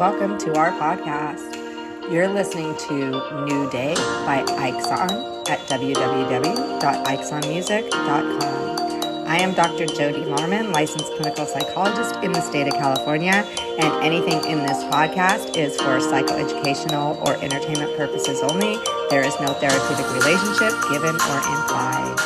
welcome to our podcast. You're listening to New Day by Ikeson at www.ikesonmusic.com. I am Dr. Jody Larman, licensed clinical psychologist in the state of California, and anything in this podcast is for psychoeducational or entertainment purposes only. There is no therapeutic relationship given or implied.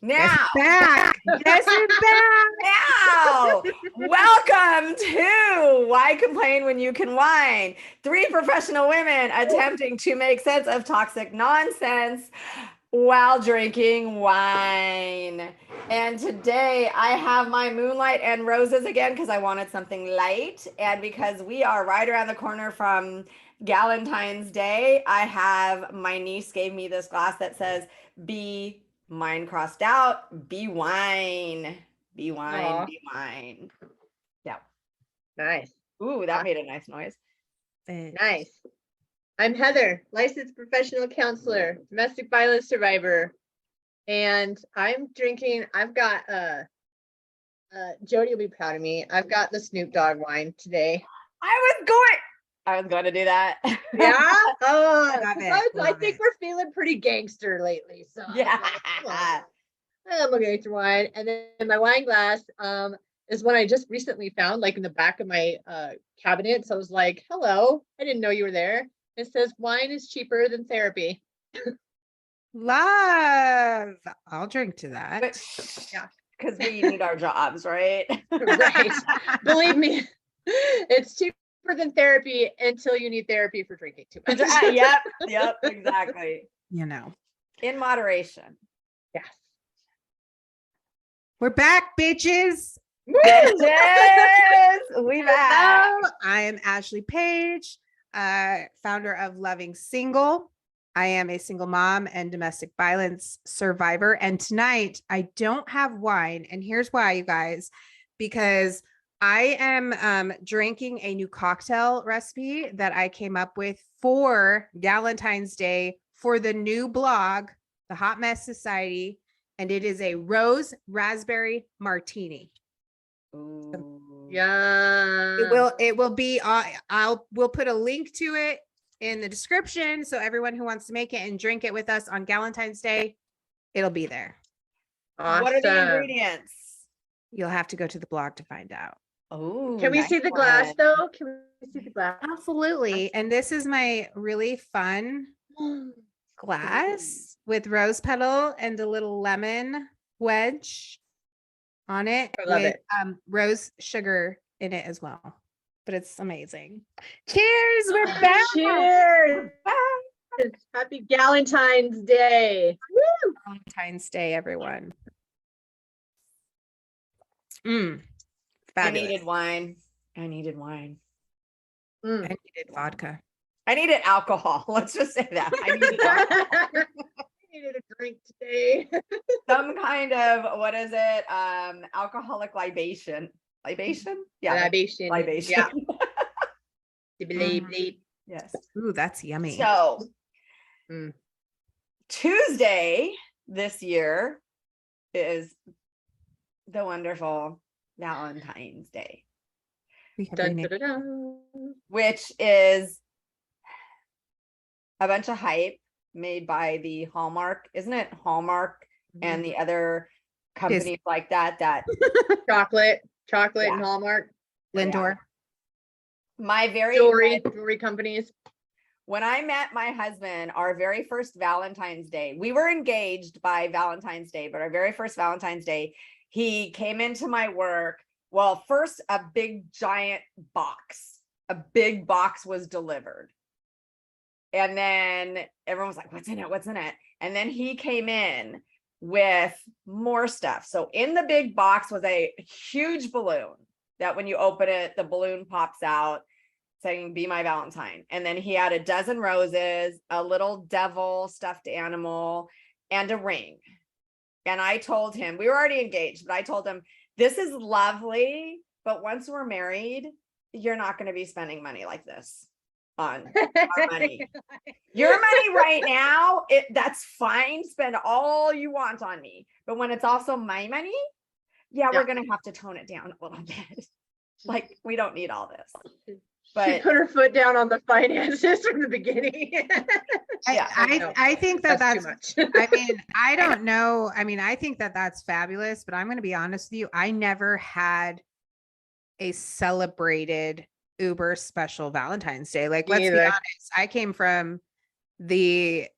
Now, back. Yes, it's back. now, welcome to Why Complain When You Can Whine? Three professional women attempting to make sense of toxic nonsense while drinking wine. And today I have my moonlight and roses again because I wanted something light. And because we are right around the corner from Galentine's Day, I have, my niece gave me this glass that says, be mine crossed out, be wine, be wine, Aw. be wine. Yeah. Nice. Ooh, that made a nice noise. Nice. I'm Heather, licensed professional counselor, domestic violence survivor. And I'm drinking, I've got Jody will be proud of me. I've got the Snoop Dogg wine today. I was going to do that. Yeah. Oh, I Love think it. we're feeling pretty gangster lately. So Yeah. I'm a gangster wine. And then my wine glass is one I just recently found, like in the back of my cabinet. So I was like, hello, I didn't know you were there. It says wine is cheaper than therapy. Love. I'll drink to that. Yeah. Because we need our jobs, right? Right. Believe me, it's cheaper than therapy until you need therapy for drinking too much. Yep, exactly. You know, In moderation. Yes. we're back, bitches. Yes, we back. Hello, I am Ashley Page, founder of Loving Single. I am a single mom and domestic violence survivor. And tonight I don't have wine. And here's why, you guys, because I am drinking a new cocktail recipe that I came up with for Galentine's Day for the new blog, The Hot Mess Society. And it is a rose raspberry martini. Ooh. Yeah. It will be we'll put a link to it in the description, so everyone who wants to make it and drink it with us on Galentine's Day, it'll be there. Awesome. What are the ingredients? You'll have to go to the blog to find out. Oh, Can we see the glass though? Can we see the glass? Absolutely. And this is my really fun glass with rose petal and a little lemon wedge on it I love with it. rose sugar in it as well. But it's amazing. Cheers, we're back. Cheers. Happy Galentine's Day. Woo. Valentine's Day, everyone. I Fabulous. needed wine. I needed wine. I needed vodka. I needed alcohol. Let's just say that. I needed alcohol. I needed a drink today. Some kind of, what is it? Alcoholic libation. Libation? Yeah. Libation. Libation. Yeah. Bleep, bleep. Yes. Ooh, that's yummy. So Mm. Tuesday this year is the wonderful Valentine's Day, We have Dun, renamed- dun, dun, dun. which is a bunch of hype made by the Hallmark, isn't it? Hallmark and the other companies like that. chocolate Yeah. and Hallmark. Lindor. My very Jewelry companies. when I met my husband, our very first Valentine's Day, we were engaged by Valentine's Day, but our very first Valentine's Day, he came into my work. Well, first, a big giant box, a big box was delivered. And then everyone was like, what's in it? What's in it? And then he came in with more stuff. So in the big box was a huge balloon that when you open it, the balloon pops out saying, be my Valentine. And then he had a dozen roses, a little devil stuffed animal, and a ring. And I told him, we were already engaged, but I told him, this is lovely, but once we're married, you're not going to be spending money like this. on our money. Your money right now, that's fine. Spend all you want on me. But when it's also my money, yeah, we're gonna have to tone it down a little bit. Like, we don't need all this. She But put her foot down on the finances from the beginning. yeah, I think that's too much. I mean, I don't know. I mean, I think that's fabulous, but I'm going to be honest with you. I never had a celebrated uber special Valentine's Day. Like, Me let's be either. honest. I came from the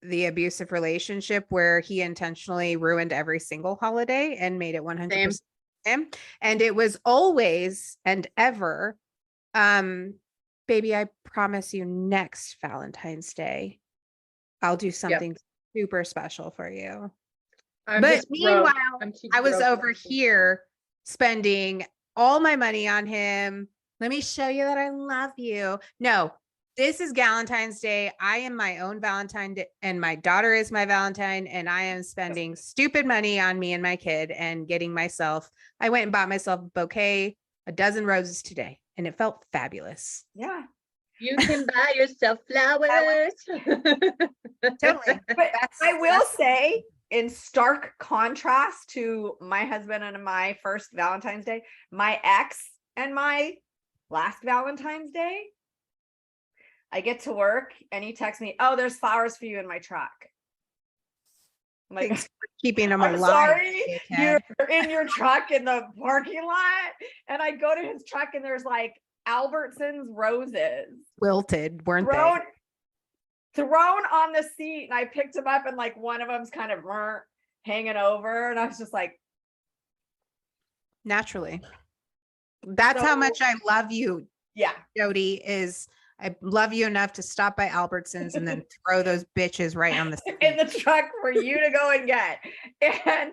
abusive relationship where he intentionally ruined every single holiday and made it 100% him. And it was always and ever, baby, I promise you next Valentine's Day, I'll do something super special for you. But meanwhile, I was over here spending all my money on him. Let me show you that I love you. No, this is Galentine's Day. I am my own Valentine, and my daughter is my Valentine, and I am spending stupid money on me and my kid and getting myself. I went and bought myself a bouquet, a dozen roses today, and it felt fabulous. yeah. You can buy yourself flowers. Totally. But I will say, in stark contrast to my husband and my first Valentine's Day, my ex and my last Valentine's Day, I get to work and he texts me, "Oh, there's flowers for you in my truck." I'm like, Thanks for keeping them I'm alive. sorry, dickhead. you're in your truck in the parking lot. And I go to his truck and there's like Albertsons roses Wilted, weren't thrown on the seat. And I picked them up and like one of them's kind of hanging over. And I was just like, they? Naturally. That's how much I love you, yeah. Jody, is I love you enough to stop by Albertsons and then throw those bitches right on the in the truck for you to go and get. And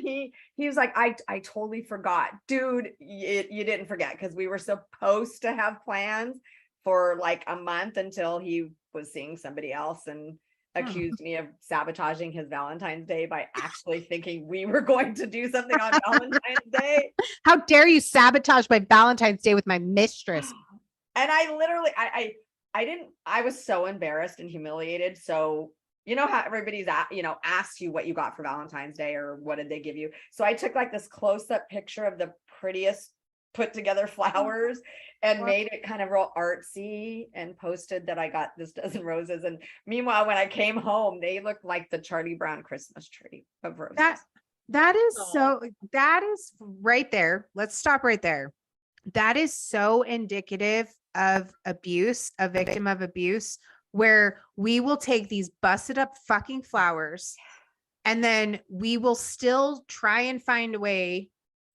he was like, I totally forgot. Dude, you didn't forget, because we were supposed to have plans for like a month until he was seeing somebody else and accused me of sabotaging his Valentine's Day by actually thinking we were going to do something on Valentine's Day. How dare you sabotage my Valentine's Day with my mistress? And I literally, I was so embarrassed and humiliated. So, you know how everybody's asks you what you got for Valentine's Day or what did they give you? So I took like this close-up picture of the prettiest put together flowers and made it kind of real artsy and posted that I got this dozen roses. And meanwhile, when I came home, they looked like the Charlie Brown Christmas tree of roses. That is right there. Let's stop right there. That is so indicative of abuse, a victim of abuse, where we will take these busted up fucking flowers and then we will still try and find a way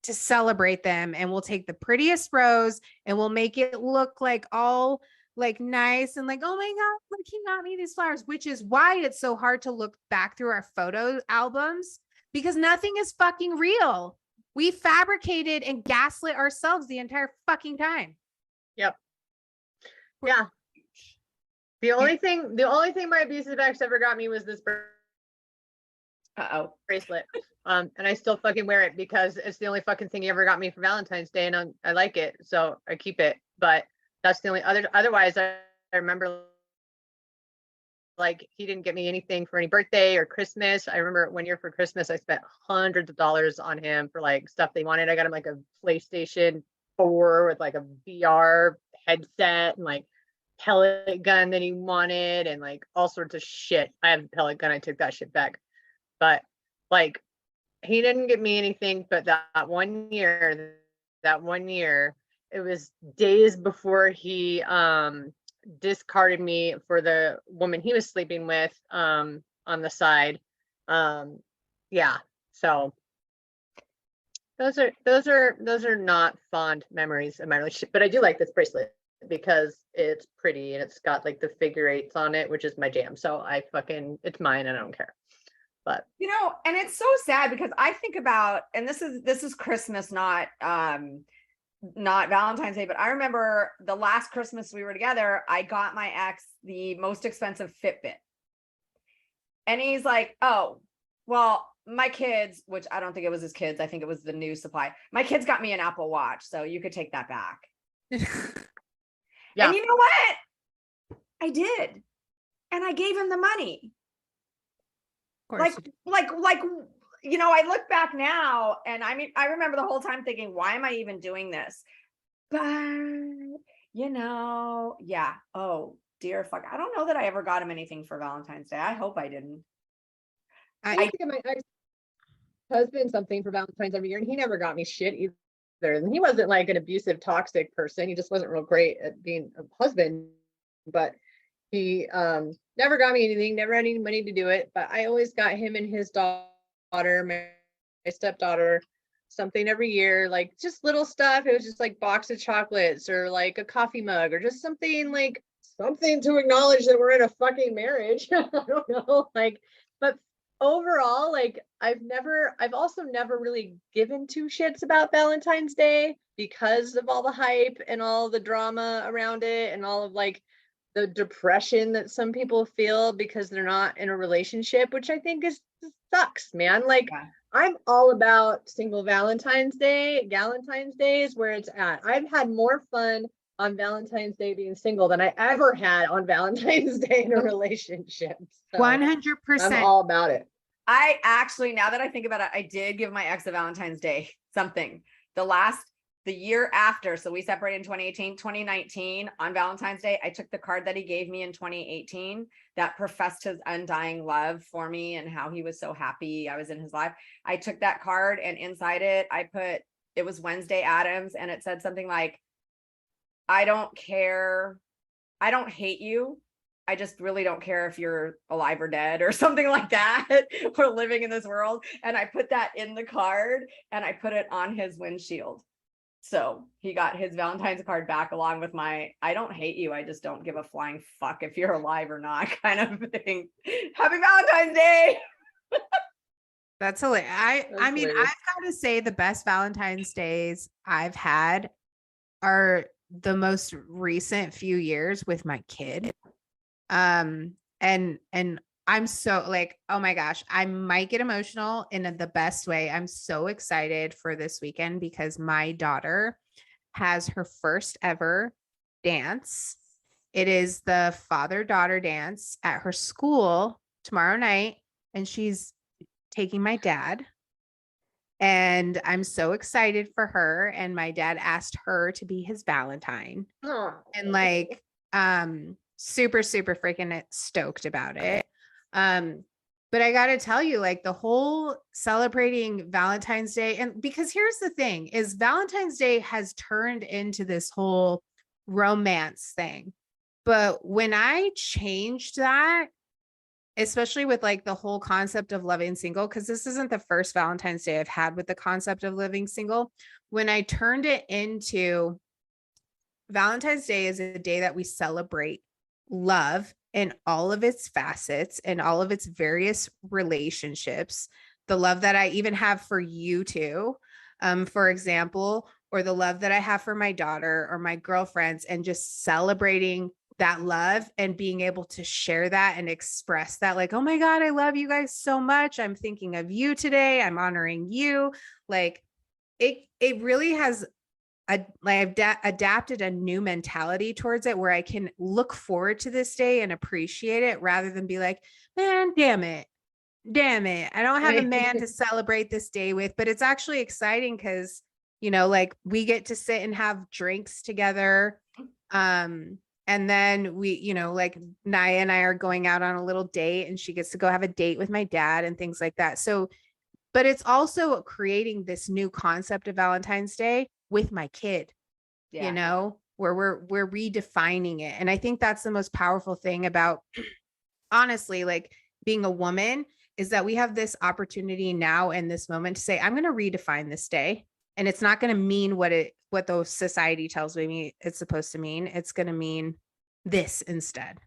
to celebrate them. And we'll take the prettiest rose and we'll make it look like all like nice and like, oh my God, look, he got me these flowers, which is why it's so hard to look back through our photo albums, because nothing is fucking real. We fabricated and gaslit ourselves the entire fucking time. Yep. Yeah. The only thing my abusive ex ever got me was this bracelet. And I still fucking wear it because it's the only fucking thing he ever got me for Valentine's Day, and I like it, so I keep it. But that's the only otherwise I remember like he didn't get me anything for any birthday or Christmas. I remember 1 year for Christmas, I spent hundreds of dollars on him for like stuff they wanted. I got him like a PlayStation 4 with like a VR headset and like pellet gun that he wanted and like all sorts of shit. I have a pellet gun. I took that shit back. But like he didn't get me anything, but that 1 year, it was days before he discarded me for the woman he was sleeping with on the side. Yeah, so those are not fond memories of my relationship, but I do like this bracelet because it's pretty and it's got like the figure eights on it, which is my jam. So it's mine and I don't care. But and it's so sad because I think about, and this is Christmas, not Valentine's Day, but I remember the last Christmas we were together, I got my ex the most expensive Fitbit. And he's like, "Oh, well, my kids," which I don't think it was his kids, I think it was the new supply. "My kids got me an Apple Watch, so you could take that back." Yeah. And you know what? I did. And I gave him the money. Of course. Like, you know, I look back now and I mean, I remember the whole time thinking, why am I even doing this? But, you know, yeah. Oh, dear fuck. I don't know that I ever got him anything for Valentine's Day. I hope I didn't. I used to get my ex-husband something for Valentine's every year, and he never got me shit either. And he wasn't like an abusive, toxic person. He just wasn't real great at being a husband. But he never got me anything, never had any money to do it. But I always got him and his daughter, my stepdaughter, something every year, like just little stuff. It was just like box of chocolates or like a coffee mug or just something like something to acknowledge that we're in a fucking marriage. I don't know. Like, but overall, like I've also never really given two shits about Valentine's Day because of all the hype and all the drama around it and all of like the depression that some people feel because they're not in a relationship, which I think sucks, man. Like Yeah. I'm all about single Valentine's Day. Galentine's Day is where it's at. I've had more fun on Valentine's Day being single than I ever had on Valentine's Day in a relationship. So 100%. I'm all about it. I actually, now that I think about it, I did give my ex a Valentine's Day something. The year after, so we separated in 2018, 2019 on Valentine's Day, I took the card that he gave me in 2018 that professed his undying love for me and how he was so happy I was in his life. I took that card and inside it, it was Wednesday Addams, and it said something like, I don't care. I don't hate you. I just really don't care if you're alive or dead or something like that, or living in this world. And I put that in the card and I put it on his windshield. So he got his Valentine's card back along with my, I don't hate you. I just don't give a flying fuck if you're alive or not kind of thing. Happy Valentine's Day. That's hilarious. I mean, hilarious. I've got to say the best Valentine's Days I've had are the most recent few years with my kid. And I'm so like, oh my gosh, I might get emotional in the best way. I'm so excited for this weekend because my daughter has her first ever dance. It is the father-daughter dance at her school tomorrow night, and she's taking my dad. And I'm so excited for her. And my dad asked her to be his Valentine. Oh. And like, super, super freaking stoked about it. But I gotta tell you, like the whole celebrating Valentine's Day, and because here's the thing is Valentine's Day has turned into this whole romance thing. But when I changed that, especially with like the whole concept of living single, because this isn't the first Valentine's Day I've had with the concept of living single, when I turned it into Valentine's Day is a day that we celebrate love in all of its facets and all of its various relationships. The love that I even have for you too, for example, or the love that I have for my daughter or my girlfriends, and just celebrating that love and being able to share that and express that, like, oh my God, I love you guys so much. I'm thinking of you today. I'm honoring you. Like it really has I've adapted a new mentality towards it where I can look forward to this day and appreciate it rather than be like, man, damn it. I don't have a man to celebrate this day with, but it's actually exciting because, you know, like we get to sit and have drinks together. And then we, you know, like Naya and I are going out on a little date and she gets to go have a date with my dad and things like that. So, but it's also creating this new concept of Valentine's Day with my kid, you know, where we're redefining it. And I think that's the most powerful thing about, honestly, like being a woman, is that we have this opportunity now in this moment to say, I'm going to redefine this day. And it's not going to mean what the society tells me it's supposed to mean. It's going to mean this instead.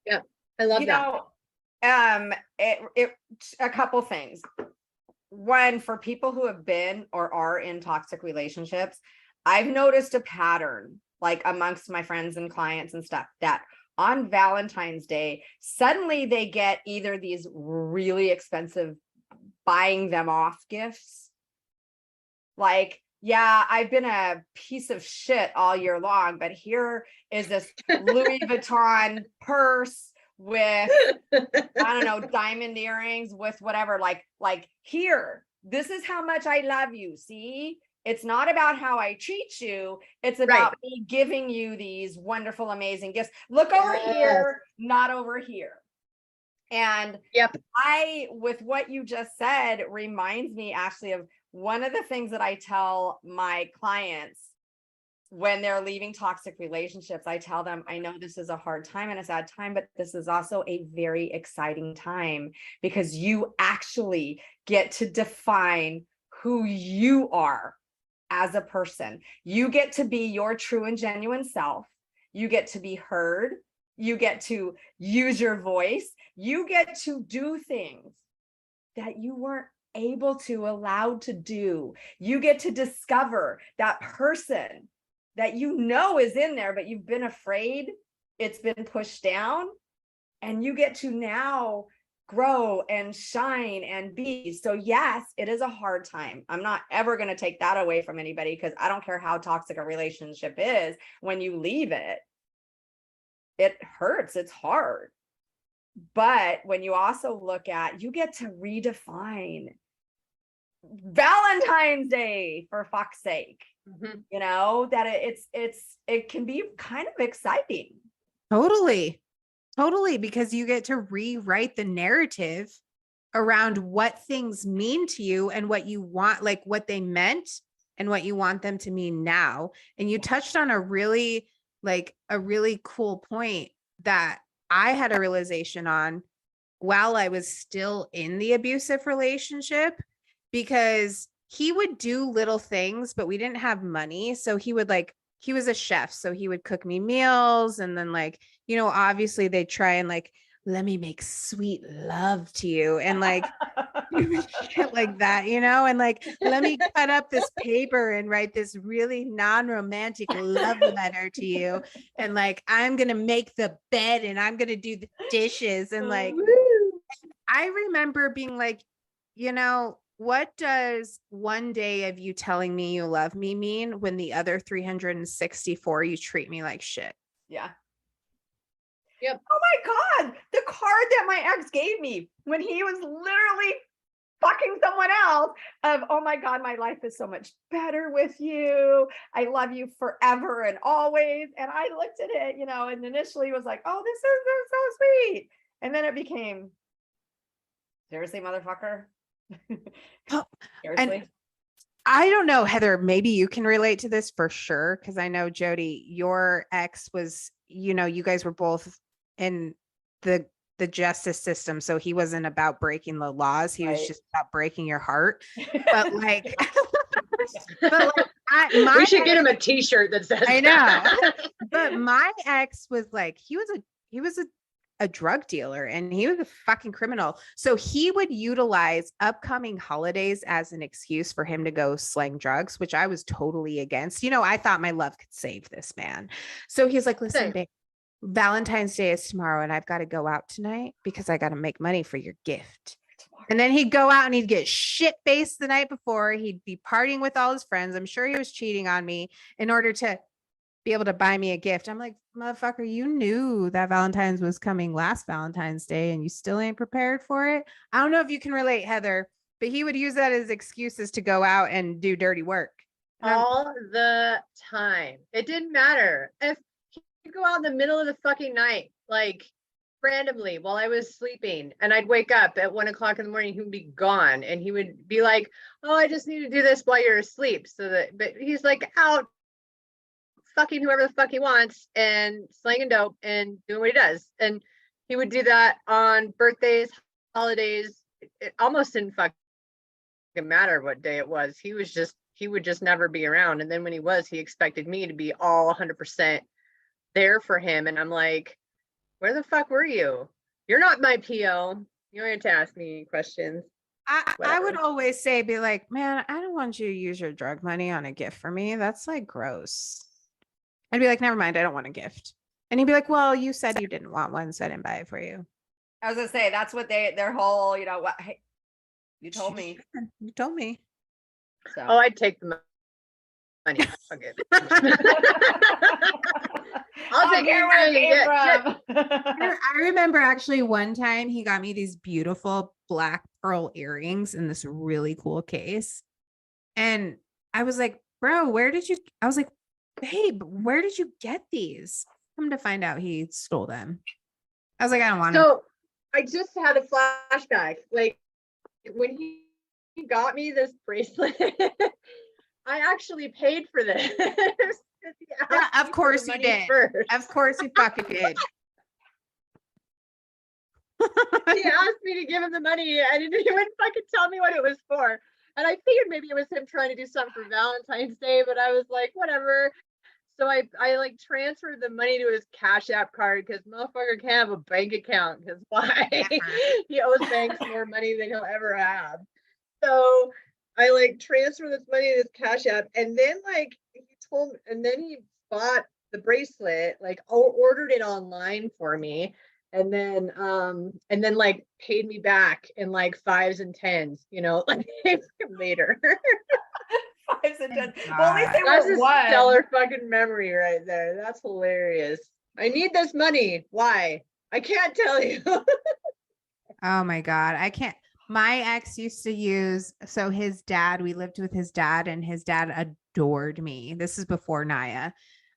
Yeah, I love that. A couple things. One, for people who have been or are in toxic relationships, I've noticed a pattern, like amongst my friends and clients and stuff, that on Valentine's Day, suddenly they get either these really expensive buying them off gifts, like yeah, I've been a piece of shit all year long, but here is this Louis Vuitton purse with, I don't know, diamond earrings with whatever, like here, this is how much I love you. See, it's not about how I treat you. It's about me giving you these wonderful, amazing gifts. Look over here, not over here. And with what you just said, reminds me actually of one of the things that I tell my clients when they're leaving toxic relationships. I tell them, I know this is a hard time and a sad time, but this is also a very exciting time because you actually get to define who you are as a person. You get to be your true and genuine self. You get to be heard. You get to use your voice. You get to do things that you weren't able to, allowed to do. You get to discover that person that you know is in there, but you've been afraid, it's been pushed down, and you get to now grow and shine and be. So yes, it is a hard time. I'm not ever going to take that away from anybody, because I don't care how toxic a relationship is. When you leave it, it hurts, it's hard. But when you also look at, you get to redefine Valentine's Day, for fuck's sake. You know, that it can be kind of exciting. Totally, because you get to rewrite the narrative around what things mean to you and what you want, like what they meant and what you want them to mean now. And you touched on a really cool point that I had a realization on while I was still in the abusive relationship, because he would do little things, but we didn't have money. So he was a chef. So he would cook me meals. And then obviously they try and let me make sweet love to you. And shit like that, and let me cut up this paper and write this really non-romantic love letter to you. And I'm going to make the bed and I'm going to do the dishes. And I remember being what does one day of you telling me you love me mean when the other 364 you treat me like shit? Yeah. Yep. Oh my God. The card that my ex gave me when he was literally fucking someone else of, oh my God, my life is so much better with you. I love you forever and always. And I looked at it, and initially was like, oh, this is so sweet. And then it became, seriously, motherfucker. And I don't know, Heather, maybe you can relate to this for sure. Cause I know Jody, your ex was, you guys were both in the justice system. So he wasn't about breaking the laws. He was just about breaking your heart. But we should get him a t-shirt that says I know. But my ex was he was a drug dealer and he was a fucking criminal. So he would utilize upcoming holidays as an excuse for him to go slang drugs, which I was totally against. I thought my love could save this man. So he's like, listen, babe, Valentine's Day is tomorrow and I've got to go out tonight because I got to make money for your gift. And then he'd go out and he'd get shit-faced the night before. He'd be partying with all his friends. I'm sure he was cheating on me in order to be able to buy me a gift. I'm like, motherfucker, you knew that Valentine's was coming last Valentine's Day and you still ain't prepared for it. I don't know if you can relate, Heather, but he would use that as excuses to go out and do dirty work. All the time. It didn't matter. If he'd go out in the middle of the fucking night, randomly while I was sleeping, and I'd wake up at 1 o'clock in the morning, he would be gone. And he would be like, oh, I just need to do this while you're asleep. But he's out fucking whoever the fuck he wants and slanging dope and doing what he does. And he would do that on birthdays, holidays. It almost didn't fucking matter what day it was. He would just never be around. And then when he was, he expected me to be all 100% there for him. And I'm like, where the fuck were you? You're not my PO. You don't have to ask me any questions. I would always say, be like, man, I don't want you to use your drug money on a gift for me. That's gross. I'd be like, never mind, I don't want a gift. And he'd be like, well, you said you didn't want one, so I didn't buy it for you. I was gonna say, that's what their whole, what, hey, you told me. You told me. So. Oh, I'd take the money. Okay. I'll take take care any where it money came you from. I remember actually one time he got me these beautiful black pearl earrings in this really cool case. And I was like, bro, I was like, babe, where did you get these? Come to find out he stole them. I was like, I don't want them. So I just had a flashback. Like when he got me this bracelet, I actually paid for this. Yeah, of course you did. First. Of course you fucking did. He asked me to give him the money and he wouldn't fucking tell me what it was for. And I figured maybe it was him trying to do something for Valentine's Day, but I was like, whatever. So I like transferred the money to his Cash App card because motherfucker can't have a bank account because why? He owes banks more money than he'll ever have. So I like transferred this money to his Cash App, and then like he bought the bracelet, like ordered it online for me, and then like paid me back in like 5s and 10s, like later. 5s and 10s. Well, at least they That's were a one. stellar fucking memory right there. That's hilarious. I need this money. Why? I can't tell you. Oh my God. I can't. My ex used to use, so his dad, we lived with his dad, and his dad adored me. This is before Naya,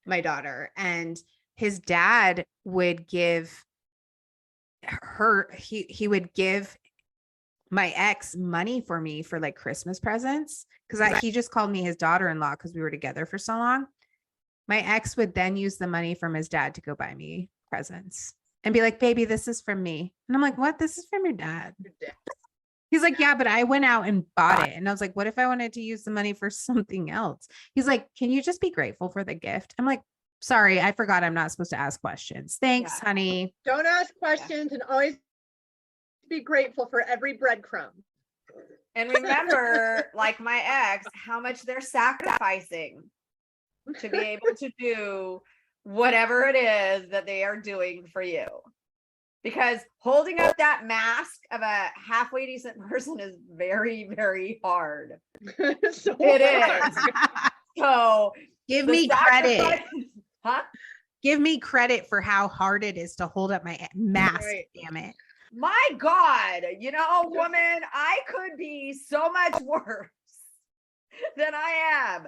my daughter. And his dad would give he would give my ex money for me for like Christmas presents because he just called me his daughter-in-law because we were together for so long. My ex would then use the money from his dad to go buy me presents and be like, baby, this is from me. And I'm like, what? This is from your dad. He's like, yeah, but I went out and bought it. And I was like, what if I wanted to use the money for something else? He's like, can you just be grateful for the gift? I'm like, sorry, I forgot I'm not supposed to ask questions. Thanks, honey. Don't ask questions and always be grateful for every breadcrumb. And remember, like my ex, how much they're sacrificing to be able to do whatever it is that they are doing for you. Because holding up that mask of a halfway decent person is very, very hard. So it is. So give me credit. Huh? Give me credit for how hard it is to hold up my mask. Right. Damn it. My God, woman, I could be so much worse than I am.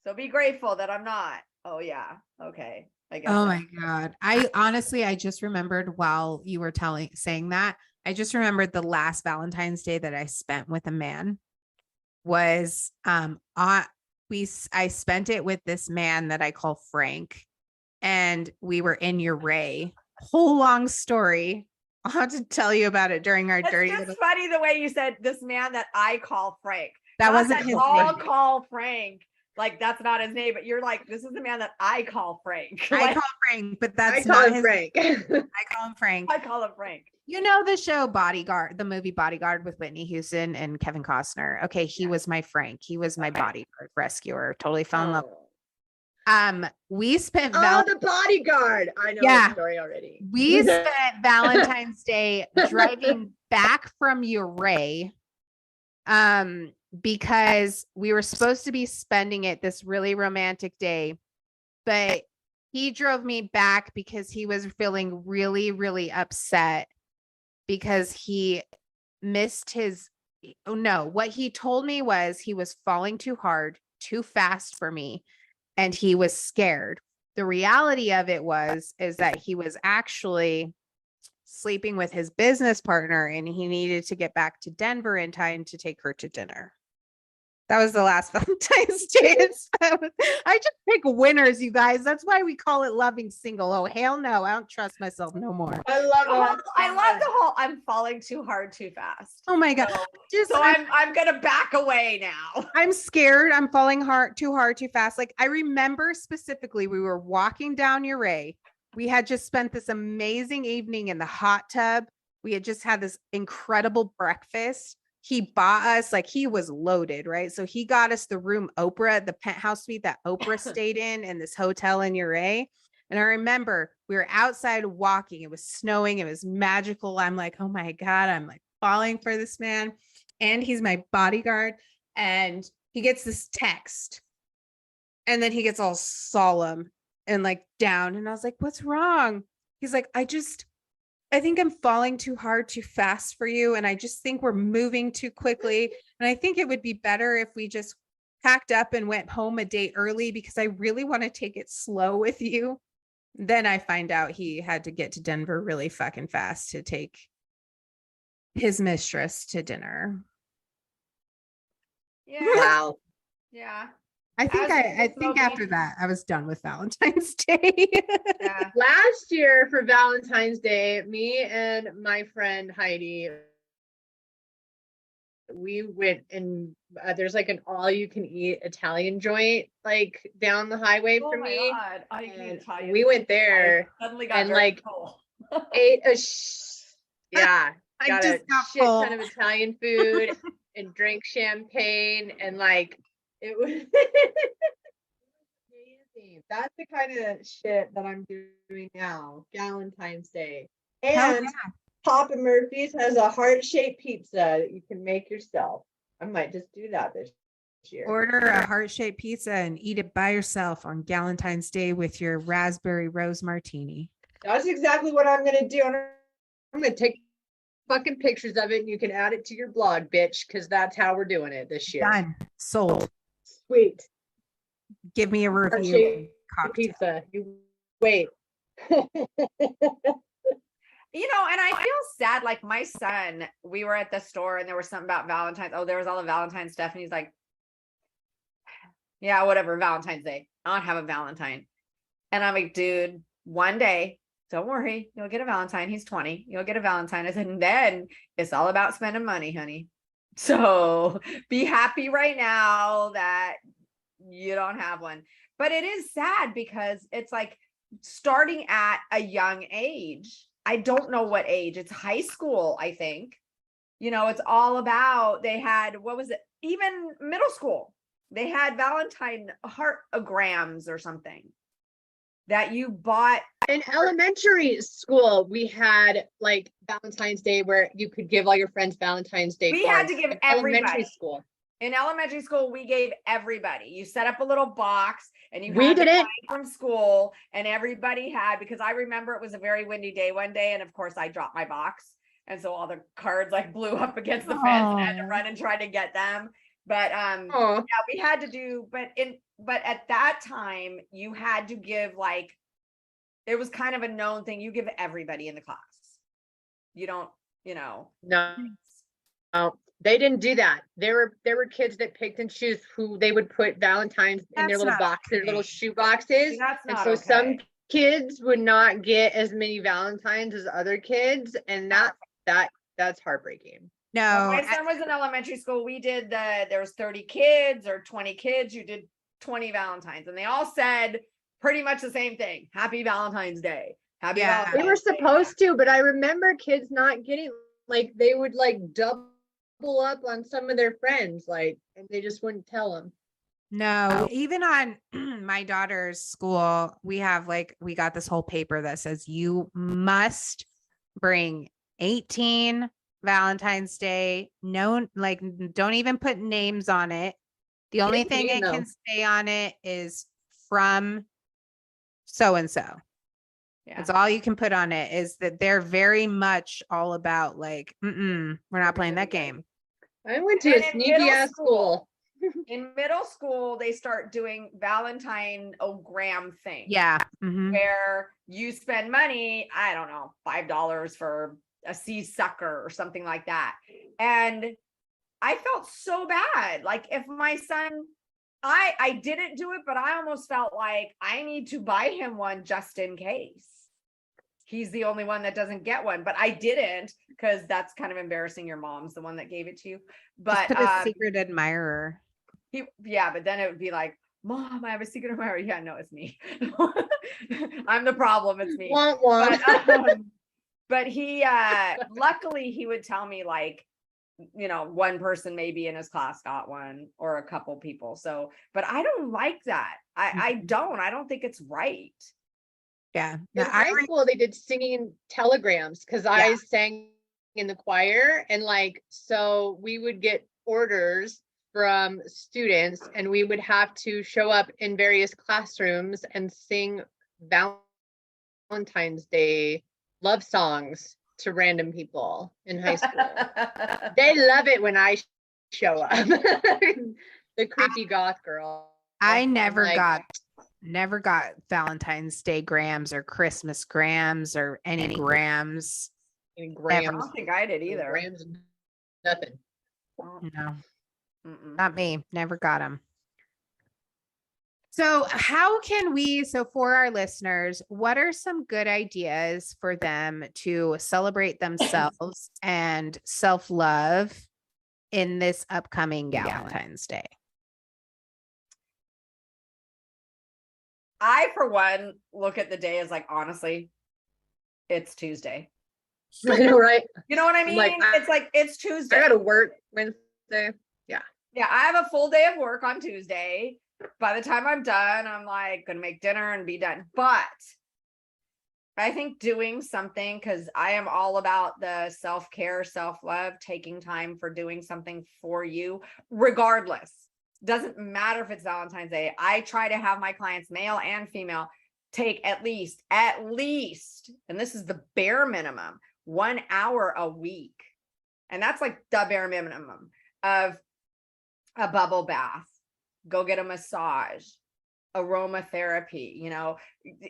So be grateful that I'm not. Oh yeah. Okay. I guess. Oh my God. I just remembered while you were saying that, I just remembered the last Valentine's Day that I spent with a man was, I spent it with this man that I call Frank, and we were in Uray. Whole long story. I'll have to tell you about it during our dirty. It's funny the way you said this man that I call Frank. That wasn't his name. Call Frank. Like that's not his name, but you're like, this is the man that I call Frank. I call Frank, but that's not his Frank. I call him Frank. I call him Frank. You know the show Bodyguard, the movie Bodyguard with Whitney Houston and Kevin Costner. Okay, he was my Frank. He was my bodyguard rescuer. Totally fell in love. We spent the Bodyguard. I know the story already. We spent Valentine's Day driving back from Uray. Because we were supposed to be spending it this really romantic day, but he drove me back because he was feeling really, really upset because he missed what he told me was he was falling too hard, too fast for me, and he was scared. The reality of it is that he was actually sleeping with his business partner and he needed to get back to Denver in time to take her to dinner. That was the last Valentine's Day. I just pick winners, you guys. That's why we call it loving single. Oh, hell no. I don't trust myself no more. I love the whole I'm falling too hard, too fast. Oh my God. So I'm going to back away now. I'm scared. I'm falling too hard, too fast. Like I remember specifically, we were walking down Uray. We had just spent this amazing evening in the hot tub. We had just had this incredible breakfast. He bought us, like he was loaded, right? So he got us the room Oprah, the penthouse suite that Oprah stayed in this hotel in Uray. And I remember we were outside walking. It was snowing. It was magical. I'm like, oh my God, I'm like falling for this man. And he's my bodyguard. And he gets this text and then he gets all solemn and like down. And I was like, what's wrong? He's like, I think I'm falling too hard, too fast for you. And I just think we're moving too quickly. And I think it would be better if we just packed up and went home a day early because I really want to take it slow with you. Then I find out he had to get to Denver really fucking fast to take his mistress to dinner. Yeah. Wow. Yeah. I think As I think smoking. after that I was done with Valentine's Day. Yeah. Last year for Valentine's Day, me and my friend Heidi, we went and there's like an all-you-can-eat Italian joint like down the highway Oh for my me. God. I can And tell you. we went there I suddenly got and very like full. ate yeah, I got just a got shit full. ton of Italian food and drank champagne and like it was amazing. That's the kind of shit that I'm doing now, Galentine's Day. Hell And Papa Murphy's has a heart-shaped pizza that you can make yourself. I might just do that this year. Order a heart-shaped pizza and eat it by yourself on Galentine's Day with your raspberry rose martini. That's exactly what I'm gonna do. I'm gonna take fucking pictures of it and you can add it to your blog, bitch, because that's how we're doing it this year. Done. Sold. Sweet. Give me a review. Heart-shaped Cocktail. pizza. You wait. You know, and I feel sad. Like my son, we were at the store and there was something about Valentine's. Oh, there was all the Valentine stuff. And he's like, yeah, whatever, Valentine's Day. I don't have a Valentine. And I'm like, dude, one day, don't worry, you'll get a Valentine. He's 20. You'll get a Valentine. I said, and then it's all about spending money, honey. So be happy right now that you don't have one. But it is sad because it's like starting at a young age. I don't know what age. It's high school, I think. You know, it's all about, they had, what was it? Even middle school, they had Valentine heartograms or something that you bought. In elementary school, we had like Valentine's Day where you could give all your friends Valentine's Day We had cards. to give In elementary everybody. school. In elementary school, we gave everybody. You set up a little box and you We had the did it. flag from school, and everybody had, because I remember it was a very windy day one day, and of course I dropped my box. And so all the cards like blew up against the fence and I had to Aw. run and try to get them. But Aw. yeah, we had to do, but at that time you had to give, like, it was kind of a known thing. You give everybody in the class. You don't, you know. No. They didn't do that. There were kids that picked and choose who they would put Valentine's in their That's little not box, their little okay. shoe boxes. That's And not so some okay. kids would not get as many Valentines as other kids, and that's heartbreaking. When No, my son was in elementary school, we did there was 30 kids or 20 kids, you did 20 Valentines, and they all said pretty much the same thing. Happy Valentine's Day. Happy Yeah. Valentine's They were Day. supposed to, but I remember kids not getting, like, they would like double up on some of their friends, like, and they just wouldn't tell them. no, even on my daughter's school, we got this whole paper that says you must bring 18 Valentine's Day. No, like, don't even put names on it. The only Kids thing mean, it though. can say on it is from so and so. Yeah. That's all you can put on it, is that they're very much all about like, we're not playing that game. I went to And a in sneaky middle ass school. In middle school, they start doing Valentine-ogram thing. Yeah. Mhm. Where you spend money, I don't know, $5 for a sea sucker or something like that. And I felt so bad. Like, if my son, I didn't do it, but I almost felt like I need to buy him one just in case. He's the only one that doesn't get one, but I didn't, because that's kind of embarrassing. Your mom's the one that gave it to you. But Just put a secret admirer. but then it would be like, Mom, I have a secret admirer. Yeah, no, it's me. I'm the problem. It's me. Womp womp. But he luckily he would tell me, like, you know, one person maybe in his class got one, or a couple people. So, but I don't like that. I don't think it's right. Yeah. In No, high school, they did singing telegrams because I sang in the choir, and like, so we would get orders from students, and we would have to show up in various classrooms and sing Valentine's Day love songs to random people in high school. They love it when I show up. The creepy goth girl. I I'm never like, got Valentine's Day grams or Christmas grams or any grams. any I grams, don't think I did either. grams, nothing. No, Mm-mm. not me. Never got them. So how can we, so for our listeners, what are some good ideas for them to celebrate themselves and self-love in this upcoming Galentine's Day? I, for one, look at the day as like, honestly, it's Tuesday. I know, right? You know what I I'm mean? like, It's like, it's Tuesday. I gotta work Wednesday. Yeah, I have a full day of work on Tuesday. By the time I'm done, I'm like gonna make dinner and be done. But I think doing something, because I am all about the self-care, self-love, taking time for doing something for you, regardless. Doesn't matter if it's Valentine's Day. I try to have my clients, male and female, take at least, and this is the bare minimum, 1 hour a week. And that's like the bare minimum of a bubble bath, go get a massage, aromatherapy, you know,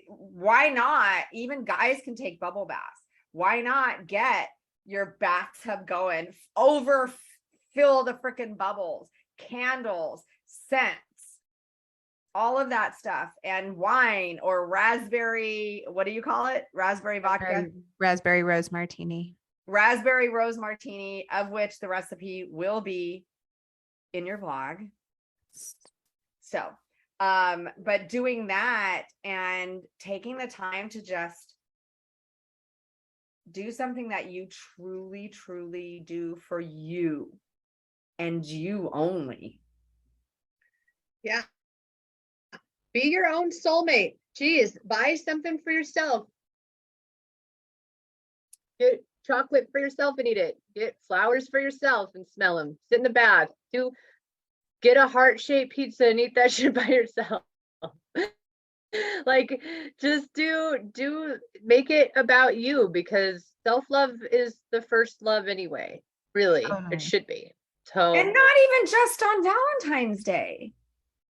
why not? Even guys can take bubble baths. Why not get your bathtub going, overfill the freaking bubbles, candles, scents, all of that stuff, and wine or raspberry, what do you call it? Raspberry vodka? Raspberry rose martini. Raspberry rose martini, of which the recipe will be in your vlog. So, but doing that and taking the time to just do something that you truly, truly do for you and you only. Yeah. Be your own soulmate. Geez, buy something for yourself. Get chocolate for yourself and eat it. Get flowers for yourself and smell them. Sit in the bath. Get a heart-shaped pizza and eat that shit by yourself. Like, just make it about you, because self-love is the first love anyway. Really, it should be. So, And not even just on Valentine's Day.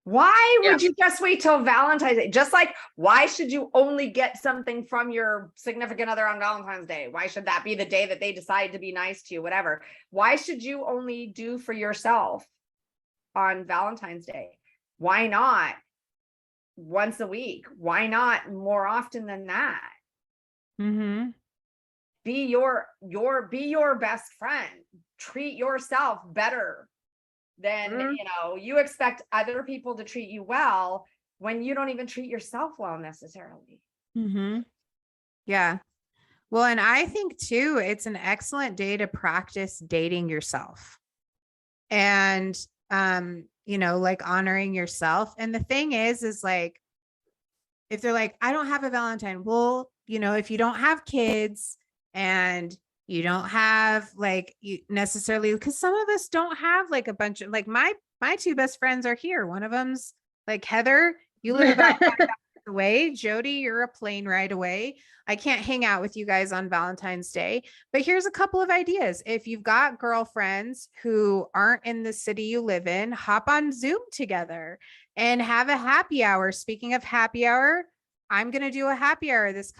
Why would you just wait till Valentine's Day? Just like, why should you only get something from your significant other on Valentine's Day? Why should that be the day that they decide to be nice to you, whatever? Why should you only do for yourself on Valentine's Day? Why not once a week? Why not more often than that? Mm-hmm. Be your best friend. Treat yourself better than, you know, you expect other people to treat you well when you don't even treat yourself well necessarily. Mm-hmm. Yeah. Well, and I think too, it's an excellent day to practice dating yourself and, you know, like honoring yourself. And the thing is like, if they're like, I don't have a Valentine, well, you know, if you don't have kids and you don't have like you necessarily, because some of us don't have like a bunch of like my two best friends are here. One of them's like Heather, you live about 5 hours away. Jody, you're a plane ride away. I can't hang out with you guys on Valentine's Day, but here's a couple of ideas. If you've got girlfriends who aren't in the city you live in, hop on Zoom together and have a happy hour. Speaking of happy hour, I'm going to do a happy hour this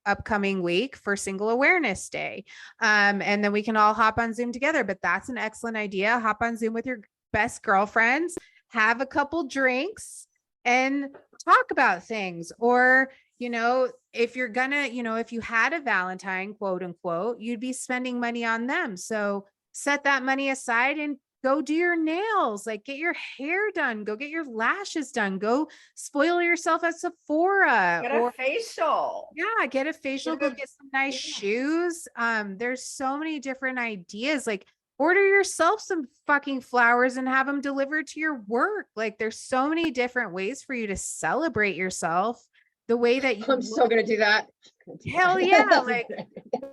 upcoming week for Single Awareness Day. And then we can all hop on Zoom together, but that's an excellent idea. Hop on Zoom with your best girlfriends, have a couple drinks and talk about things. Or, you know, if you're gonna, you know, if you had a Valentine, quote unquote, you'd be spending money on them. So set that money aside and go do your nails, like get your hair done, go get your lashes done, go spoil yourself at Sephora. Get a facial. Yeah, get a facial, go get some nice shoes. There's so many different ideas. Like order yourself some fucking flowers and have them delivered to your work. Like there's so many different ways for you to celebrate yourself the way that you I'm so gonna do that. hell yeah. Like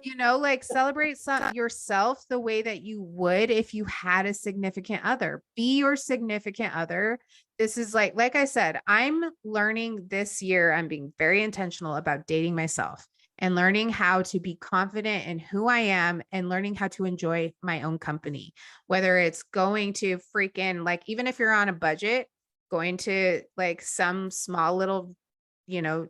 You know, like celebrate yourself the way that you would if you had a significant other. Be your significant other. This is like I said, I'm learning this year. I'm being very intentional about dating myself and learning how to be confident in who I am and learning how to enjoy my own company, whether it's going to freaking, like, even if you're on a budget, going to like some small little, you know,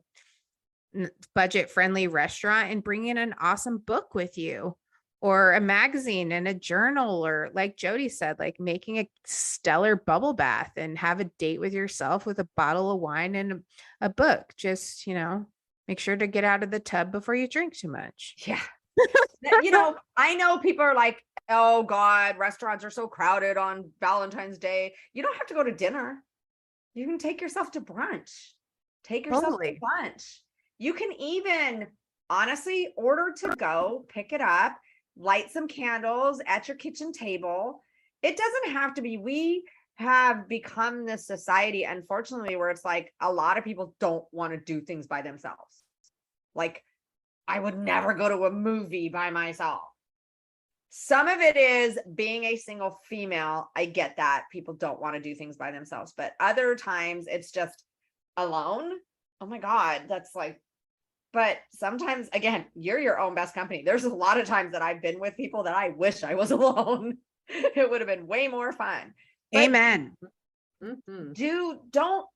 budget friendly restaurant and bring in an awesome book with you, or a magazine and a journal, or like Jody said, like making a stellar bubble bath and have a date with yourself with a bottle of wine and a book. Just, you know, make sure to get out of the tub before you drink too much. Yeah. You know, I know people are like, oh God, restaurants are so crowded on Valentine's Day. You don't have to go to dinner. You can take yourself to brunch. Take yourself Totally. to lunch. You can even honestly order to go, pick it up, light some candles at your kitchen table. It doesn't have to be, we have become this society, unfortunately, where it's like a lot of people don't want to do things by themselves. Like, I would never go to a movie by myself. Some of it is being a single female. I get that people don't want to do things by themselves, but other times it's just alone. Oh my God, that's like, but sometimes, again, you're your own best company. There's a lot of times that I've been with people that I wish I was alone. It would have been way more fun. But Amen. don't,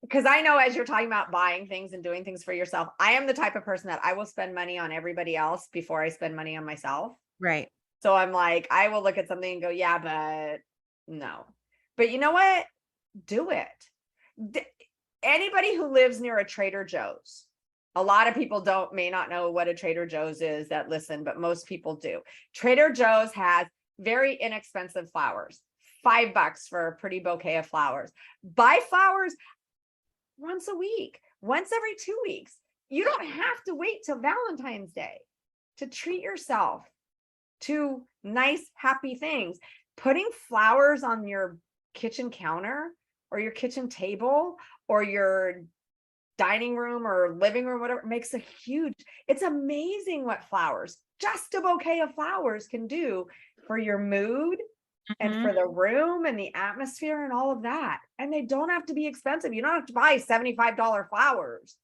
because I know as you're talking about buying things and doing things for yourself, I am the type of person that I will spend money on everybody else before I spend money on myself. Right. So I'm like, I will look at something and go, yeah, but no. But you know what? Do it. Anybody who lives near a Trader Joe's, a lot of people may not know what a Trader Joe's is that listen, but most people do. Trader Joe's has very inexpensive flowers, $5 for a pretty bouquet of flowers. Buy flowers once a week, once every 2 weeks. You don't have to wait till Valentine's Day to treat yourself to nice, happy things. Putting flowers on your kitchen counter or your kitchen table or your dining room or living room, whatever, makes a huge, it's amazing what flowers, just a bouquet of flowers can do for your mood and for the room and the atmosphere and all of that. And they don't have to be expensive. You don't have to buy $75 flowers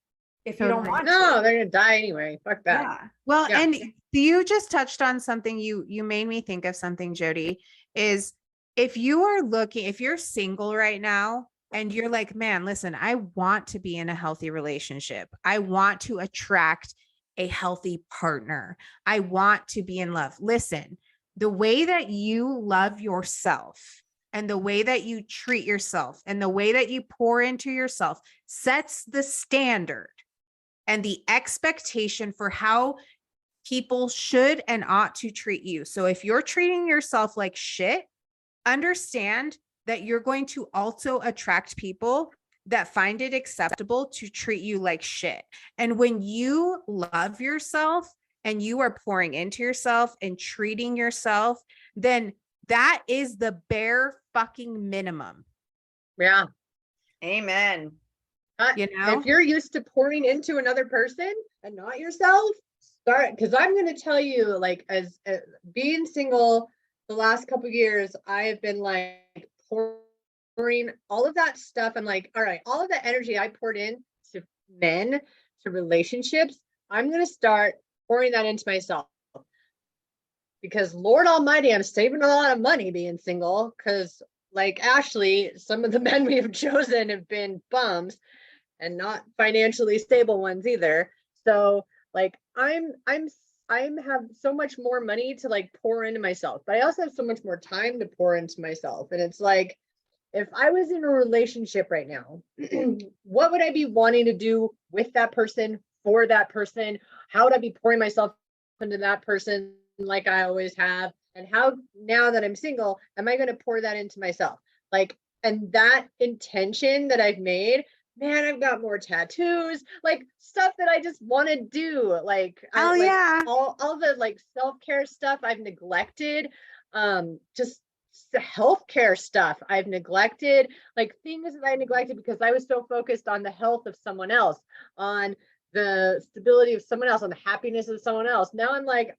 if you don't want to. No, they're gonna die anyway. Fuck that. Yeah. Well, Yeah. and you just touched on something, you made me think of something, Jody, is if you're single right now and you're like, man, listen, I want to be in a healthy relationship. I want to attract a healthy partner. I want to be in love. Listen, the way that you love yourself and the way that you treat yourself and the way that you pour into yourself sets the standard and the expectation for how people should and ought to treat you. So if you're treating yourself like shit, understand that you're going to also attract people that find it acceptable to treat you like shit. And when you love yourself and you are pouring into yourself and treating yourself, then that is the bare fucking minimum. Yeah. Amen. You know, if you're used to pouring into another person and not yourself, start, because I'm going to tell you, like, as being single the last couple of years, I have been like pouring all of that stuff. I'm like, all right, all of the energy I poured in to men, to relationships, I'm going to start pouring that into myself. Because Lord Almighty, I'm saving a lot of money being single, because like Ashley, some of the men we have chosen have been bums and not financially stable ones either. So like I'm have so much more money to like pour into myself, but I also have so much more time to pour into myself. And it's like, if I was in a relationship right now, what would I be wanting to do with that person, for that person? How would I be pouring myself into that person like I always have? And how, now that I'm single, am I going to pour that into myself? Like, and that intention that I've made, man, I've got more tattoos, like stuff that I just want to do. Like, yeah, all the like self-care stuff I've neglected, just the healthcare stuff I've neglected, like things that I neglected because I was so focused on the health of someone else, on the stability of someone else, on the happiness of someone else. Now I'm like,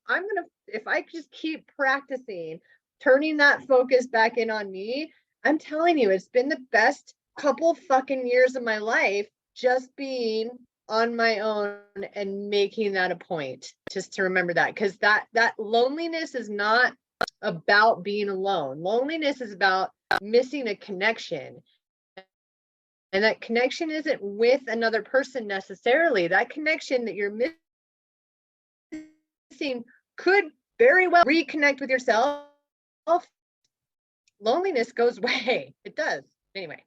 if I just keep practicing turning that focus back in on me, I'm telling you, it's been the best couple fucking years of my life, just being on my own and making that a point, just to remember that. Because that loneliness is not about being alone. Loneliness is about missing a connection. And that connection isn't with another person necessarily. That connection that you're missing could very well reconnect with yourself. Loneliness goes away. It does. Anyway,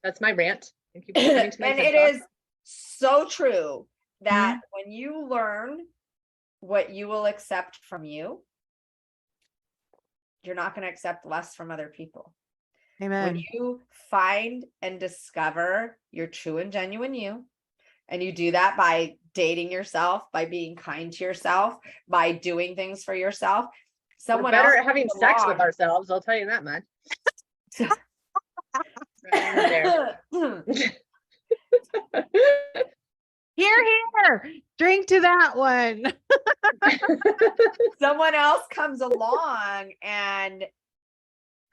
that's my rant. Thank you for listening to my And TED it Talk. is so true that when you learn what you will accept from you, you're not going to accept less from other people. Amen. When you find and discover your true and genuine you, and you do that by dating yourself, by being kind to yourself, by doing things for yourself, someone We're better else at having comes sex with along. ourselves, I'll tell you that much. Right there. Here, drink to that one. Someone else comes along and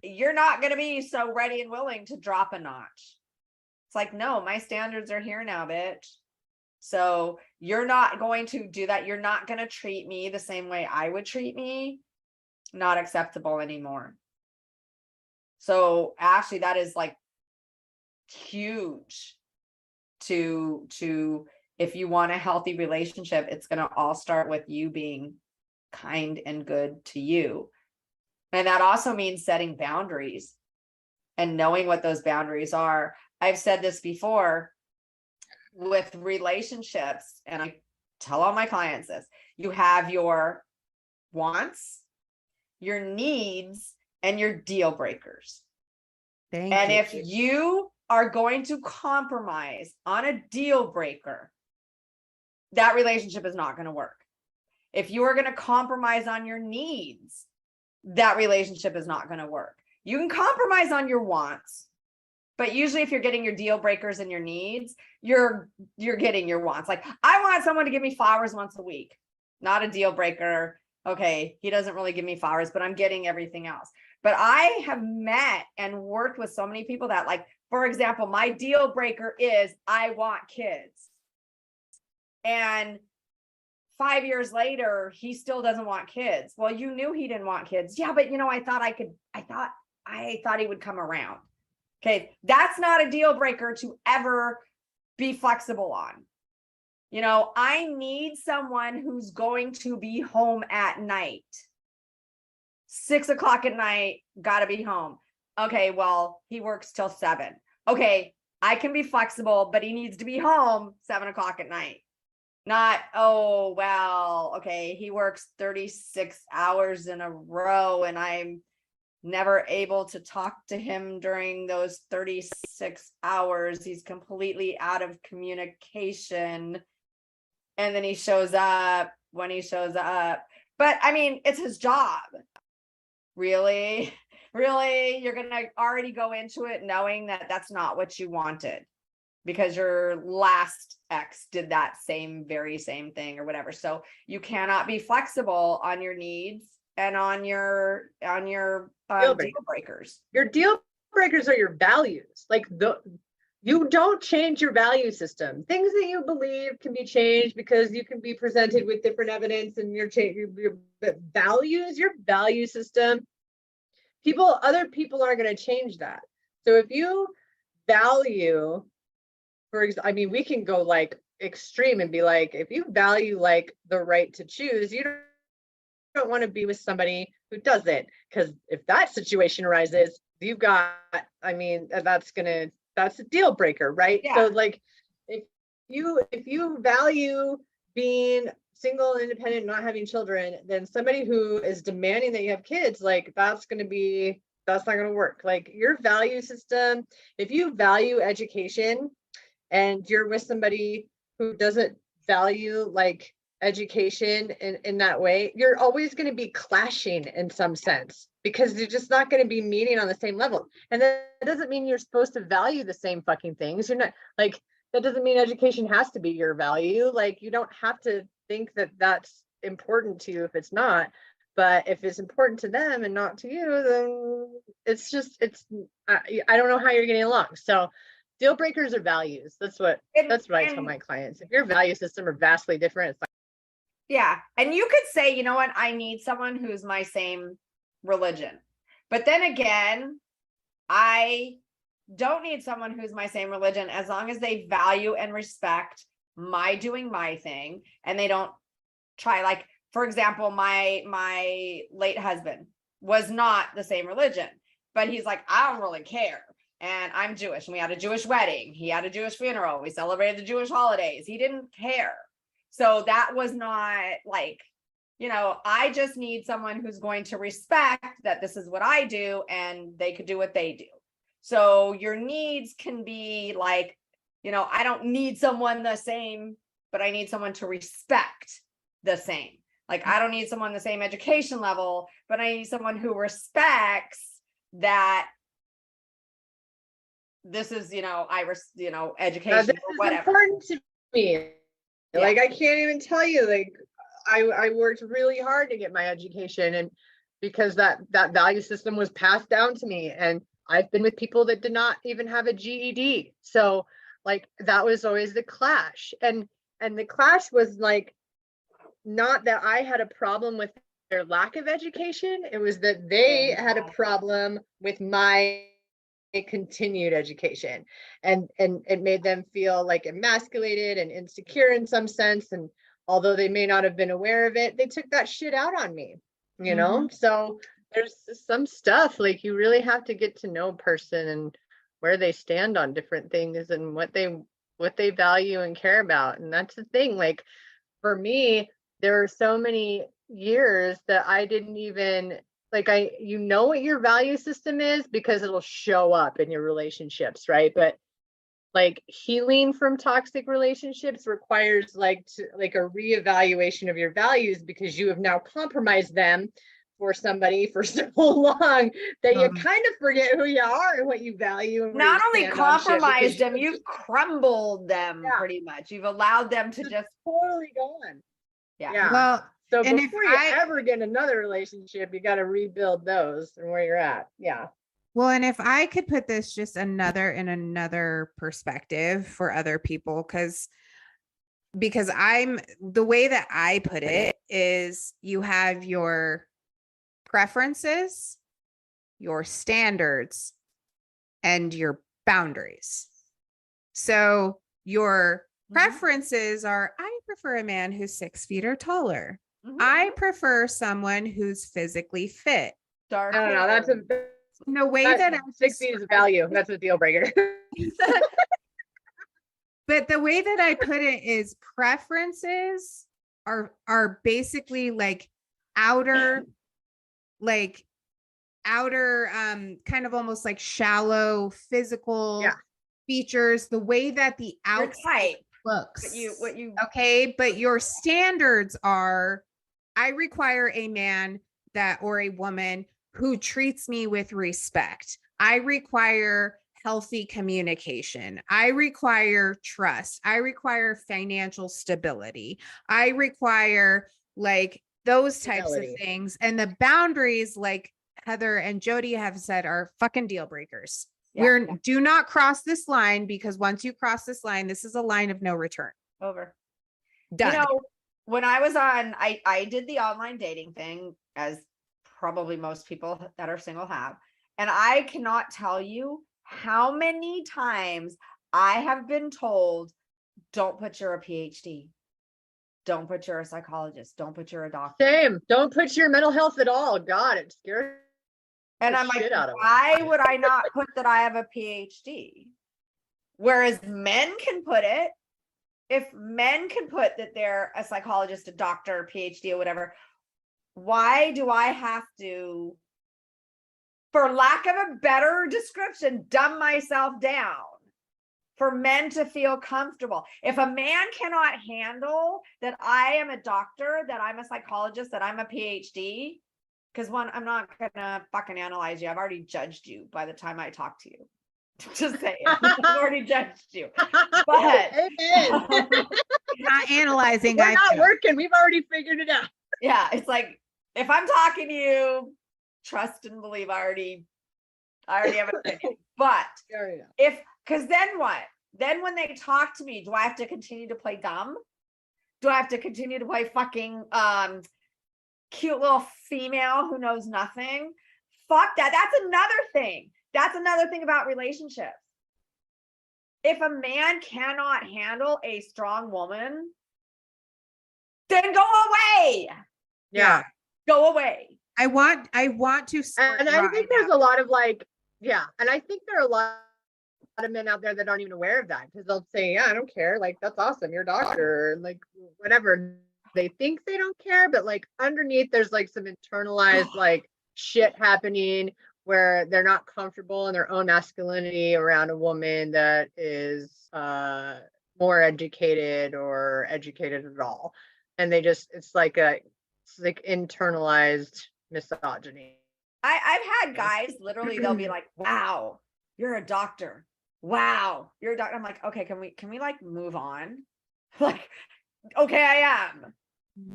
you're not going to be so ready and willing to drop a notch. It's like, no, my standards are here now, bitch. So you're not going to do that. You're not going to treat me the same way I would treat me. Not acceptable anymore. So actually, that is like huge to if you want a healthy relationship, it's going to all start with you being kind and good to you. And that also means setting boundaries and knowing what those boundaries are. I've said this before with relationships, and I tell all my clients this: you have your wants, your needs, and your deal breakers. And if you are going to compromise on a deal breaker, that relationship is not going to work. If you are going to compromise on your needs, that relationship is not going to work. You can compromise on your wants, but usually if you're getting your deal breakers and your needs, you're getting your wants. Like, I want someone to give me flowers once a week. Not a deal breaker. Okay, he doesn't really give me flowers, but I'm getting everything else. But I have met and worked with so many people that, like, for example, my deal breaker is I want kids. And 5 years later, he still doesn't want kids. Well, you knew he didn't want kids. Yeah, but I thought he would come around. Okay, that's not a deal breaker to ever be flexible on. I need someone who's going to be home at night. 6 o'clock at night, gotta be home. Okay, well, he works till 7. Okay, I can be flexible, but he needs to be home 7 o'clock at night. Not, oh, well, okay, he works 36 hours in a row and I'm never able to talk to him during those 36 hours. He's completely out of communication. And then he shows up when he shows up. But I mean, it's his job. Really? You're going to already go into it knowing that that's not what you wanted, because your last ex did that very same thing or whatever. So you cannot be flexible on your needs and on your deal breakers. Your deal breakers are your values. Like, you don't change your value system. Things that you believe can be changed because you can be presented with different evidence, and your values, your value system, other people aren't going to change that. So if you value, we can go like extreme and be like, if you value like the right to choose, you don't want to be with somebody who doesn't, because if that situation arises, you've got, that's a deal breaker, right? Yeah. So like, if you value being single, independent, not having children, then somebody who is demanding that you have kids, like, that's not going to work. Like, your value system, if you value education and you're with somebody who doesn't value like education in that way, you're always going to be clashing in some sense, because you're just not going to be meeting on the same level. And that doesn't mean you're supposed to value the same fucking things. You're not, like, that doesn't mean education has to be your value. Like, you don't have to think that that's important to you if it's not. But if it's important to them and not to you, then it's just, I don't know how you're getting along. So deal breakers are values. That's what I tell my clients. If your value system are vastly different, it's like, yeah. And you could say, you know what, I need someone who's my same religion. But then again, I don't need someone who's my same religion as long as they value and respect my doing my thing, and they don't try, like, for example, my late husband was not the same religion, but he's like, I don't really care. And I'm Jewish, and we had a Jewish wedding. He had a Jewish funeral. We celebrated the Jewish holidays. He didn't care. So that was not like, you know, I just need someone who's going to respect that this is what I do and they could do what they do. So your needs can be like, you know, I don't need someone the same, but I need someone to respect the same. Like, I don't need someone the same education level, but I need someone who respects that this is, you know, education this or is whatever. important to me. Yeah. Like, I can't even tell you, like, I worked really hard to get my education, and because that value system was passed down to me, and I've been with people that did not even have a GED. So like, that was always the clash. And the clash was like, not that I had a problem with their lack of education. It was that they had a problem with my continued education, and it made them feel like emasculated and insecure in some sense. And although they may not have been aware of it, they took that shit out on me, you know? So there's some stuff, like, you really have to get to know a person and where they stand on different things and what they value and care about. And that's the thing. Like, for me, there are so many years that I didn't even, like, you know what your value system is because it'll show up in your relationships, right? But like, healing from toxic relationships requires like a reevaluation of your values, because you have now compromised them for somebody for so long that you kind of forget who you are and what you value. And not only compromised them, you've crumbled them pretty much. You've allowed them to just totally gone. Yeah. Well, so and before you ever get another relationship, you got to rebuild those and where you're at. Yeah. Well, and if I could put this just in another perspective for other people, because the way that I put it is, you have your preferences, your standards, and your boundaries. So your preferences are, I prefer a man who's 6 feet or taller. I prefer someone who's physically fit. Dark. I don't know. That's the way that 6 feet is a value. That's a deal breaker. But the way that I put it is, preferences are basically like outer kind of almost like shallow physical features, the way that the outside looks. What you okay, but your standards are, I require a man or a woman who treats me with respect. I require healthy communication. I require trust. I require financial stability. I require like those types of things. And the boundaries, like Heather and Jody have said, are fucking deal breakers. Do not cross this line, because once you cross this line, this is a line of no return. Over. Done. You know, when I was on, I did the online dating thing, as probably most people that are single have. And I cannot tell you how many times I have been told, don't put you're a PhD. Don't put you're a psychologist. Don't put you're a doctor. Same. Don't put your mental health at all. God, it scares. And I'm like, why would I not put that I have a PhD? Whereas men can put it. If men can put that they're a psychologist, a doctor, PhD, or whatever, why do I have to, for lack of a better description, dumb myself down for men to feel comfortable? If a man cannot handle that I am a doctor, that I'm a psychologist, that I'm a PhD, because one, I'm not gonna fucking analyze you. I've already judged you by the time I talk to you. Just saying. I've already judged you. But Amen. Not analyzing. We're I not feel. working. We've already figured it out. yeah, it's like if I'm talking to you, trust and believe I already have an opinion. But Fair enough. because then what? Then when they talk to me, do I have to continue to play dumb? Do I have to continue to play fucking cute little female who knows nothing? Fuck that. That's another thing. That's another thing about relationships. If a man cannot handle a strong woman, then go away. Yeah. Go away. I want to And I think there's a lot of like, yeah. And I think there are a lot of men out there that aren't even aware of that because they'll say, yeah, I don't care. Like, that's awesome. You're a doctor. And like, whatever. They think they don't care, but like underneath, there's like some internalized like shit happening where they're not comfortable in their own masculinity around a woman that is more educated or educated at all. And they just, it's like internalized misogyny. I've had guys literally, they'll be like, wow, you're a doctor. Wow, you're a doctor. I'm like, okay, can we like move on? Like, okay, I am.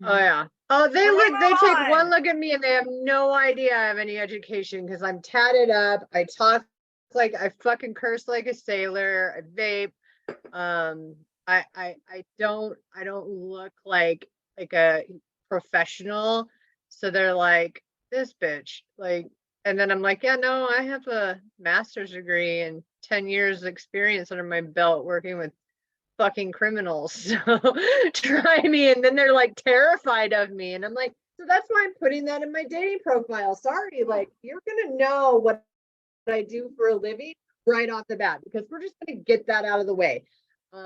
Oh yeah. Oh, they Come take on. one look at me and they have no idea I have any education because I'm tatted up. I talk like I fucking curse like a sailor. I vape. I don't look like a professional. So they're like, this bitch. Like, and then I'm like, yeah, no, I have a master's degree and 10 years experience under my belt working with fucking criminals. So try me. And then they're like terrified of me. And I'm like, so that's why I'm putting that in my dating profile. Sorry, like you're gonna know what I do for a living right off the bat because we're just gonna get that out of the way.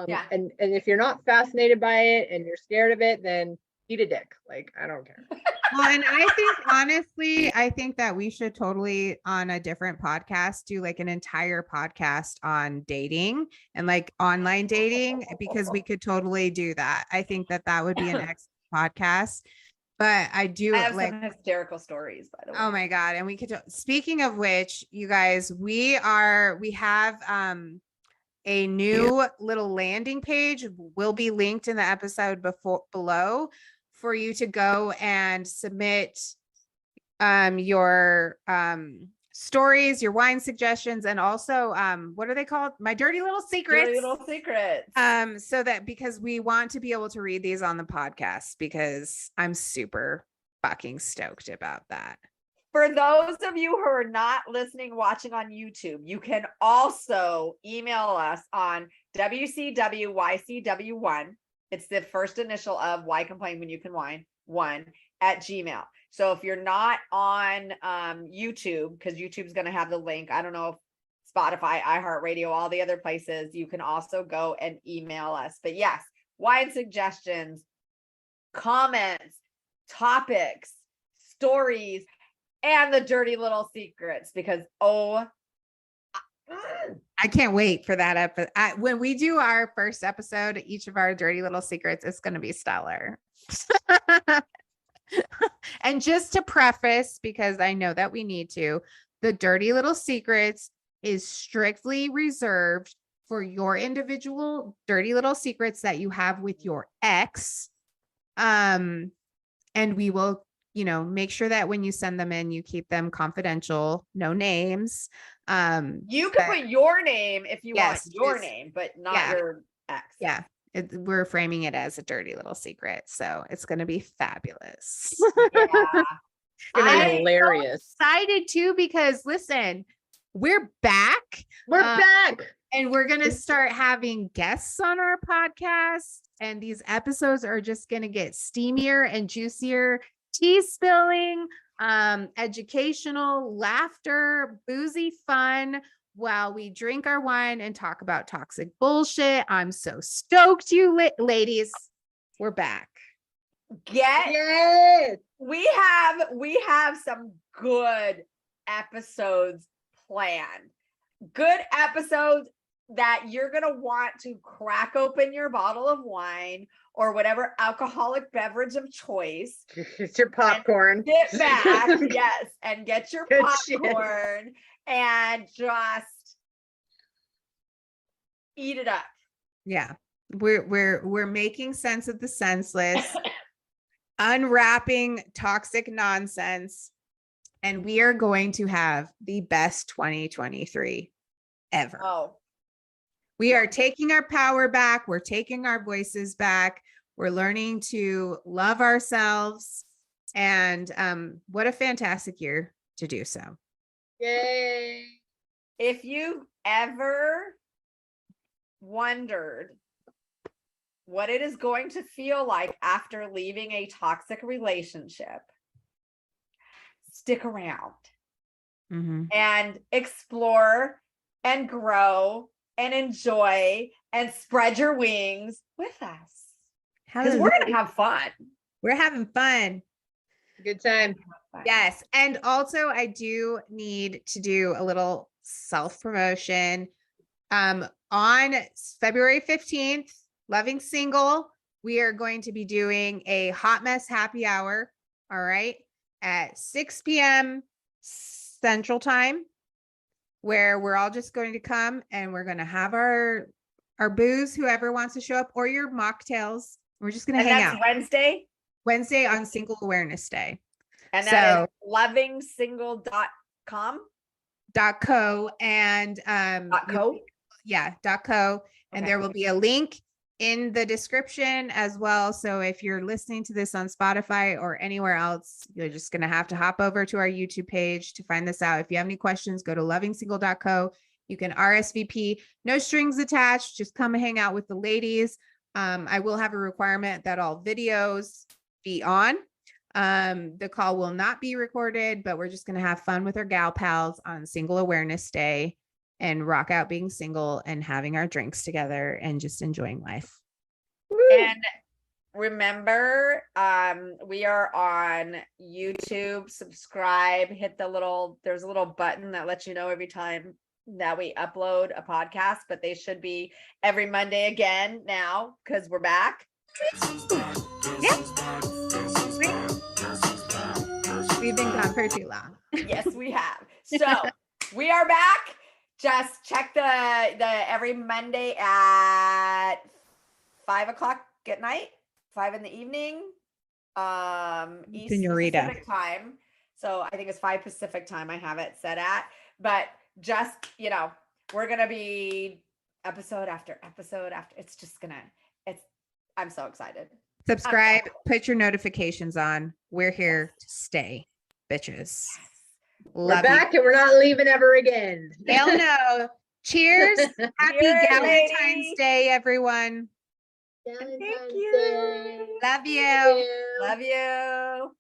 Yeah. And if you're not fascinated by it and you're scared of it, then eat a dick. Like, I don't care. Well, and I think honestly, I think that we should totally on a different podcast do like an entire podcast on dating and like online dating because we could totally do that. I think that would be an excellent podcast. But I do I have like some hysterical stories, by the way. oh my God. And we could speaking of which, you guys, we have a new little landing page will be linked in the episode below for you to go and submit your stories, your wine suggestions, and also what are they called? My dirty little secrets. Dirty little secrets. So that because we want to be able to read these on the podcast because I'm super fucking stoked about that. For those of you who are not listening, watching on YouTube, you can also email us on WCWYCW1. It's the first initial of Why Complain When You Can Whine 1 at Gmail. So if you're not on YouTube, because YouTube's going to have the link, I don't know if Spotify, iHeartRadio, all the other places, you can also go and email us. But yes, wine suggestions, comments, topics, stories, and the dirty little secrets, because I can't wait for that episode. When we do our first episode, each of our dirty little secrets, it's going to be stellar. And just to preface, because I know that we need to, the dirty little secrets is strictly reserved for your individual dirty little secrets that you have with your ex. And we will, make sure that when you send them in, you keep them confidential, no names. You can put your name if you want your name, but not your ex. Yeah. We're framing it as a dirty little secret. So it's going to be fabulous. Yeah. I'm hilarious. Excited too, because listen, we're back. We're back. And we're going to start having guests on our podcast. And these episodes are just going to get steamier and juicier. Tea spilling, educational, laughter, boozy fun while we drink our wine and talk about toxic bullshit. I'm so stoked, you ladies. We're back. Yes. We have some good episodes planned. Good episodes that you're going to want to crack open your bottle of wine or whatever alcoholic beverage of choice. It's your popcorn. Get back, yes, and get your Good popcorn and just eat it up. Yeah. We're making sense of the senseless, unwrapping toxic nonsense, and we are going to have the best 2023 ever. Oh, We are taking our power back. We're taking our voices back. We're learning to love ourselves. And what a fantastic year to do so. Yay. if you've ever wondered what it is going to feel like after leaving a toxic relationship, stick around Mhm. and explore and grow and enjoy and spread your wings with us. Because we're going to have fun. We're having fun. Good time. Yes. And also, I do need to do a little self promotion. On February 15th, Loving Single, we are going to be doing a hot mess happy hour. All right. At 6 p.m. Central Time, where we're all just going to come and we're going to have our booze, whoever wants to show up, or your mocktails. We're just going to And hang that's out Wednesday. on Single Awareness Day. And that is lovingsingle.com. .co and .co. .co, and Okay. there will be a link in the description as well. So if you're listening to this on Spotify or anywhere else, you're just going to have to hop over to our YouTube page to find this out. If you have any questions, go to lovingsingle.co. You can RSVP, no strings attached. Just come and hang out with the ladies. I will have a requirement that all videos be on. The call will not be recorded, but we're just going to have fun with our gal pals on Single Awareness Day and rock out being single and having our drinks together and just enjoying life. And remember, we are on YouTube. Subscribe, hit there's a little button that lets you know every time that we upload a podcast, but they should be every Monday again now because we're back. Yeah. We've been gone for too long. Yes, we have. So we are back. Just check the every Monday at 5 o'clock at night, 5 in the evening, East Senorita. Pacific time. So I think it's 5 Pacific time I have it set at, but just, we're going to be episode after episode after. I'm so excited. Subscribe, put your notifications on. We're here to stay, bitches. We're back and we're not leaving ever again. Hell no. Cheers. Happy Cheers, Galentine's ladies. Day, everyone. Galentine's Thank you. Day. Love you. Love you.